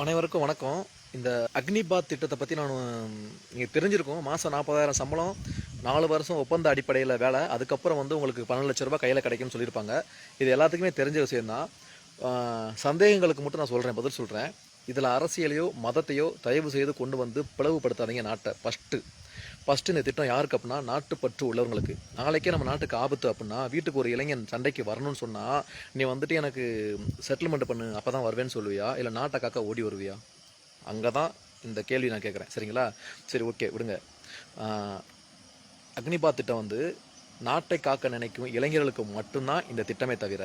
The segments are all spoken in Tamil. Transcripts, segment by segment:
அனைவருக்கும் வணக்கம். இந்த அக்னிபாத் திட்டத்தை பற்றி நீங்கள் தெரிஞ்சிருக்கும். மாதம் 40,000 சம்பளம், 4 வருஷம் ஒப்பந்த அடிப்படையில் வேலை, அதுக்கப்புறம் உங்களுக்கு 12 லட்ச ரூபாய் கையில் கிடைக்கும்னு சொல்லியிருப்பாங்க. இது எல்லாத்துக்குமே தெரிஞ்ச விஷயம்தான். சந்தேகங்களுக்கு மட்டும் நான் சொல்கிறேன், பதில் சொல்கிறேன். இதில் அரசியலையோ மதத்தையோ தயவு செய்து கொண்டு வந்து பிளவுபடுத்தாதீங்க நாட்டை. ஃபஸ்ட்டு இந்த திட்டம் யாருக்கு அப்படின்னா, நாட்டுப்பற்று உள்ளவங்களுக்கு. நாளைக்கே நம்ம நாட்டுக்கு ஆபத்து அப்படின்னா, வீட்டுக்கு ஒரு இளைஞன் சண்டைக்கு வரணும்னு சொன்னால், நீ எனக்கு செட்டில்மெண்ட் பண்ணு, அப்போ தான் வருவேன்னு சொல்லுவியா, இல்லை நாட்டை காக்க ஓடி வருவியா? அங்கே தான் இந்த கேள்வி நான் கேட்குறேன். சரிங்களா? சரி, ஓகே, விடுங்க. அக்னிபாத் திட்டம் நாட்டை காக்க நினைக்கும் இளைஞர்களுக்கு மட்டும்தான் இந்த திட்டமே தவிர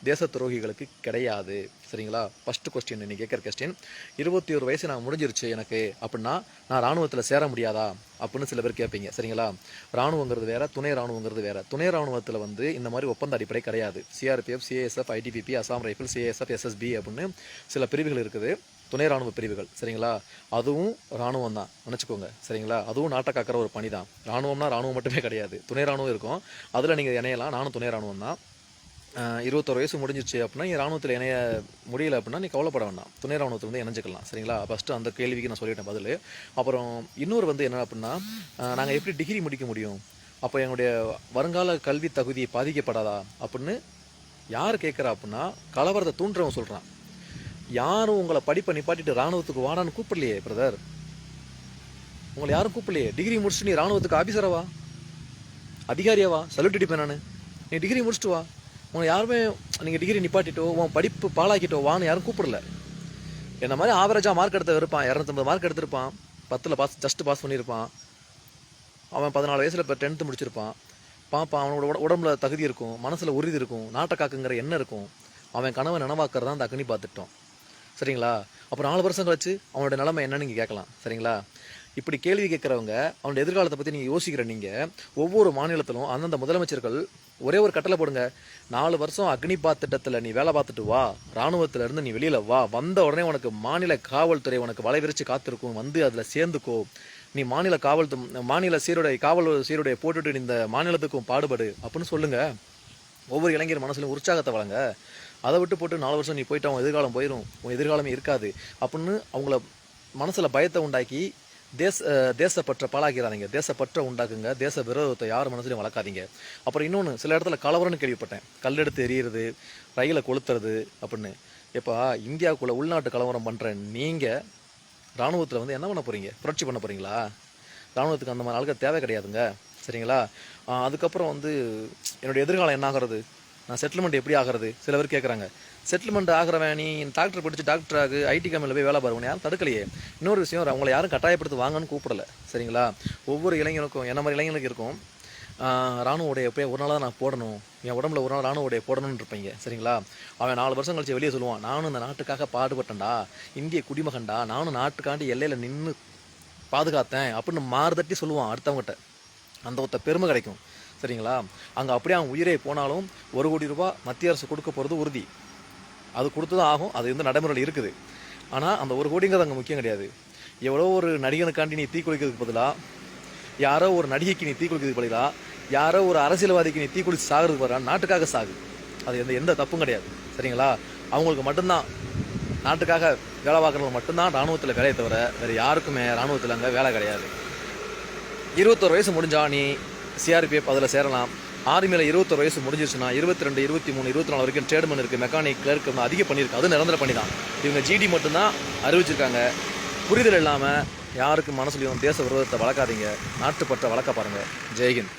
தேச துரோகிகளுக்கு கிடையாது. சரிங்களா? ஃபஸ்ட்டு கொஸ்டின், நீங்கள் கேட்குற கொஸ்டின், 21 வயசு நான் முடிஞ்சிருச்சு எனக்கு அப்படின்னா நான் இராணுவத்தில் சேர முடியாதா அப்படின்னு சில பேர் கேட்பீங்க. சரிங்களா? இராணுவங்கிறது வேறு, துணை இராணுவங்கிறது வேறு. துணை இராணுவத்தில் இந்த மாதிரி ஒப்பந்த அடிப்படை கிடையாது. CRPF, CASF, ITBP, Assam rifle, CASF, SSB அப்படின்னு சில பிரிவுகள் இருக்குது, துணை இராணுவ பிரிவுகள். சரிங்களா? அதுவும் இராணுவம் தான் நினச்சிக்கோங்க. சரிங்களா? அதுவும் நாட்டை காக்கிற ஒரு பணி தான். இராணுவம்னா இராணுவம் மட்டுமே கிடையாது, துணை இராணுவம் இருக்கும். அதில் நீங்கள் இணையலாம். நானும் துணை இராணுவம் தான். 21 வயசு முடிஞ்சிச்சு அப்படின்னா நீ இராணுவத்தில் இணைய முடியல அப்படின்னா நீ கவலைப்பட வேண்டாம், துணை இராணுவத்தில் இணைஞ்சிக்கலாம். சரிங்களா? ஃபஸ்ட்டு அந்த கேள்விக்கு நான் சொல்லிட்டேன் பதில். அப்புறம் இன்னொரு என்ன அப்படின்னா, நாங்கள் எப்படி டிகிரி முடிக்க முடியும், அப்போ எங்களுடைய வருங்கால கல்வி தகுதி பாதிக்கப்படாதா அப்படின்னு யார் கேட்குறா அப்படின்னா, கலவரத்தை தூண்டுறவன் சொல்கிறான். யாரும் உங்களை படிப்பை நிப்பாட்டிட்டு இராணுவத்துக்கு வாடான்னு கூப்பிடலையே பிரதர். உங்களை யாரும் கூப்பிடலையே. டிகிரி முடிச்சுட்டு நீ இராணுவத்துக்கு ஆஃபீஸராவா, அதிகாரியாவா, சல்யூட் அடிப்பேன் நான். நீ டிகிரி முடிச்சுட்டு வா. உங்களை யாருமே நீங்கள் டிகிரி நிப்பாட்டிட்டோ உன் படிப்பு பாழாக்கிட்டோ வான்னு யாரும் கூப்பிடல. என்ன மாதிரி ஆவரேஜாக மார்க் எடுத்த இருப்பான், 250 மார்க் எடுத்திருப்பான், 10ல் ஜஸ்ட் பாஸ் பண்ணியிருப்பான். அவன் 14 வயசில் இப்போ 10th முடிச்சிருப்பான். பாப்பான், அவனோட உடம்புல தகுதி இருக்கும், மனசில் உறுதி இருக்கும், நாட்டை காக்குங்கிற எண்ணம் இருக்கும். அவன் கனவை நனவாக்குறது தான் அந்த அக்னிபாத் திட்டம். சரிங்களா? அப்புறம் 4 வருஷம் கழிச்சு அவனோட நிலைமை என்னன்னு நீங்கள் கேட்கலாம். சரிங்களா? இப்படி கேள்வி கேட்குறவங்க, அவனோட எதிர்காலத்தை பற்றி நீங்கள் யோசிக்கிற நீங்கள், ஒவ்வொரு மாநிலத்திலும் அந்தந்த முதலமைச்சர்கள் ஒரே ஒரு கட்டளை போடுங்க. 4 வருஷம் அக்னிபாத் திட்டத்தில் நீ வேலை பார்த்துட்டு வா, இராணுவத்திலேருந்து நீ வெளியில் வா, வந்த உடனே உனக்கு மாநில காவல்துறை உனக்கு வலைவிரிச்சு காத்திருக்கும், அதில் சேர்ந்துக்கோ. நீ மாநில காவல் சீருடைய போட்டுட்டு இந்த மாநிலத்துக்கும் பாடுபடு அப்படின்னு சொல்லுங்கள். ஒவ்வொரு இளைஞர் மனசுலையும் உற்சாகத்தை வழங்க. அதை விட்டு போட்டு 4 வருஷம் நீ போயிட்டு அவன் எதிர்காலம் போயிடும், உன் எதிர்காலமே இருக்காது அப்படின்னு அவங்கள மனசில் பயத்தை உண்டாக்கி தேசப்பற்ற பாழாக்கிறாதீங்க. தேசப்பற்ற உண்டாக்குங்க. தேச விரோதத்தை யார் மனசுலையும் வளர்க்காதீங்க. அப்புறம் இன்னொன்று, சில இடத்துல கலவரம்னு கேள்விப்பட்டேன். கல் எடுத்து எறிகிறது, ரயிலை கொளுத்துறது அப்படின்னு. இப்போ இந்தியாவுக்குள்ளே உள்நாட்டு கலவரம் பண்ணுற நீங்கள் இராணுவத்தில் என்ன பண்ண போகிறீங்க? புரட்சி பண்ண போகிறீங்களா? இராணுவத்துக்கு அந்த மாதிரி ஆளுக்கு தேவை கிடையாதுங்க. சரிங்களா? அதுக்கப்புறம் என்னுடைய எதிர்காலம் என்ன ஆகிறது, நான் செட்டில்மெண்ட் எப்படி ஆகிறது சில பேர் கேட்குறாங்க. செட்டில்மெண்ட் ஆகிறவன் நீ டாக்டர் படித்து டாக்டர் ஆகு, ஐடி கம்பெனியில் போய் வேலை பாருங்க, யாரும் தடுக்கலையே. இன்னொரு விஷயம், அவங்களை யாரும் கட்டாயப்படுத்தி வாங்கன்னு கூப்பிடலை. சரிங்களா? ஒவ்வொரு இளைஞனுக்கும், என்ன மாதிரி இளைஞனுக்கு இருக்கும், இராணுவ உடைய போய் ஒரு நாளாக தான் நான் போடணும், என் உடம்புல ஒரு நாள் இராணுவ உடைய போடணும்னு இருப்பீங்க. சரிங்களா? அவன் 4 வருஷம் கழிச்சு வெளியே சொல்லுவான், நானும் இந்த நாட்டுக்காக பாடுபட்டேன்டா, இந்திய குடிமகன்டா, நானும் நாட்டுக்காண்டி எல்லையில் நின்று பாதுகாத்தேன் அப்படின்னு மாறுதட்டி சொல்லுவான் அடுத்தவங்ககிட்ட. அந்த ஒருத்த பெருமை கிடைக்கும். சரிங்களா? அங்கே அப்படியே அவன் உயிரே போனாலும் 1 கோடி ரூபாய் மத்திய அரசு கொடுக்க போகிறது உறுதி. அது கொடுத்து தான் ஆகும். அது நடைமுறையில் இருக்குது. ஆனால் அந்த 1 கோடிங்கிறது அங்கே முக்கியம் கிடையாது. எவ்வளோ ஒரு நடிகனுக்காண்டி நீ தீக்குளிக்கிறதுக்கு பதிலாக, யாரோ ஒரு நடிகைக்கு நீ தீக்குளிக்கிறதுக்கு பதிலாக, யாரோ ஒரு அரசியல்வாதிக்கு நீ தீக்குளிச்சு சாகிறதுக்கு பதிலாக நாட்டுக்காக சாகு. அது எந்த தப்பும் கிடையாது. சரிங்களா? அவங்களுக்கு மட்டும்தான், நாட்டுக்காக வேலை பார்க்குறவங்க மட்டும்தான் இராணுவத்தில் வேலையை தவிர வேறு யாருக்குமே இராணுவத்தில் அங்கே வேலை கிடையாது. 21 வயசு முடிஞ்சா நீ சிஆர்பிஎஃப் அதில் சேரலாம். ஆர்மியில் 21 வயசு முடிஞ்சிருச்சுன்னா 22, 23, 24 வரைக்கும் ட்ரேட்மேன் இருக்குது, மெக்கானிக், கிளர்க் அதிகம் பண்ணியிருக்கு. அது நிரந்தர பண்ணி தான். இவங்க ஜிடி மட்டும்தான் அறிவிச்சிருக்காங்க. புரிதல் இல்லாமல் யாருக்கும் மனசுலையும் தேச விரோதத்தை வளர்க்காதீங்க. நாட்டுப்பற்ற வளர்க்க பாருங்கள். ஜெய்ஹிந்த்.